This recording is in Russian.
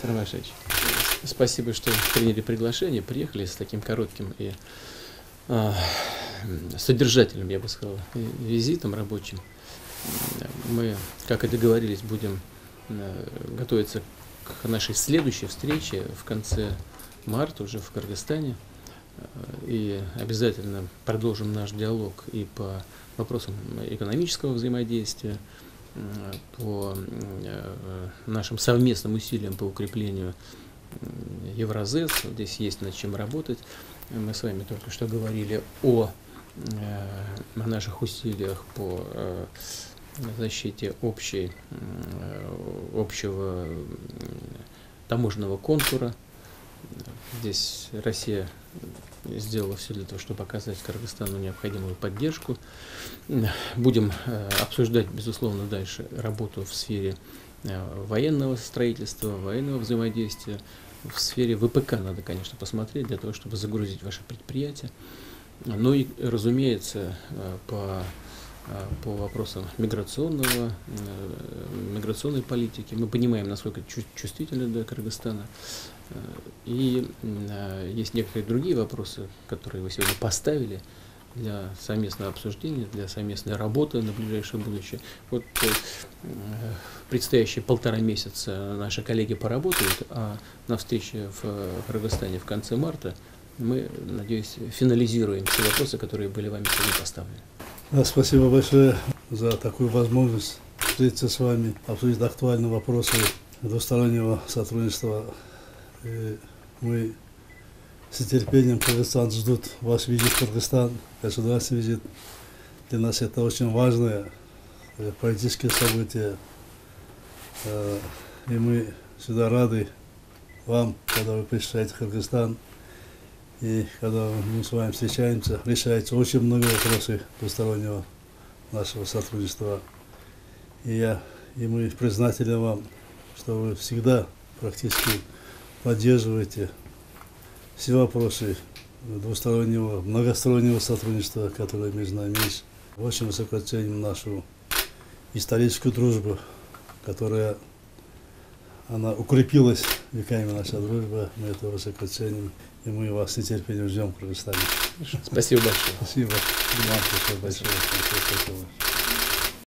Ромашевич, спасибо, что приняли приглашение, приехали с таким коротким и содержательным, я бы сказал, визитом рабочим. Мы, как и договорились, будем готовиться к нашей следующей встрече в конце марта уже в Кыргызстане. И обязательно продолжим наш диалог и по вопросам экономического взаимодействия, по нашим совместным усилиям по укреплению Евразес. Здесь есть над чем работать. Мы с вами только что говорили о наших усилиях по защите общего таможенного контура. Здесь Россия сделала все для того, чтобы оказать Кыргызстану необходимую поддержку. Будем обсуждать, безусловно, дальше работу в сфере военного строительства, военного взаимодействия. В сфере ВПК надо, конечно, посмотреть для того, чтобы загрузить ваши предприятия. Ну и, разумеется, по вопросам миграционной политики. Мы понимаем, насколько чувствительны для Кыргызстана. И есть некоторые другие вопросы, которые вы сегодня поставили для совместного обсуждения, для совместной работы на ближайшее будущее. Вот предстоящие 1,5 месяца наши коллеги поработают, а на встрече в Кыргызстане в конце марта мы, надеюсь, финализируем все вопросы, которые были вами сегодня поставлены. Да, спасибо большое за такую возможность встретиться с вами, обсудить актуальные вопросы двустороннего сотрудничества. И мы с нетерпением, Кыргызстан ждут ваш визит в Кыргызстан, государственный визит. Для нас это очень важное политическое событие. И мы всегда рады вам, когда вы приезжаете в Кыргызстан. И когда мы с вами встречаемся, решается очень много вопросов двустороннего нашего сотрудничества. И мы признательны вам, что вы всегда практически поддерживаете все вопросы двустороннего, многостороннего сотрудничества, которое между нами есть. Очень высоко ценим нашу историческую дружбу, которая она укрепилась веками, наша дружба. Мы это высоко ценим. И мы вас с нетерпением ждем в Кыргызстане. Спасибо большое. Спасибо. Спасибо большое. Спасибо.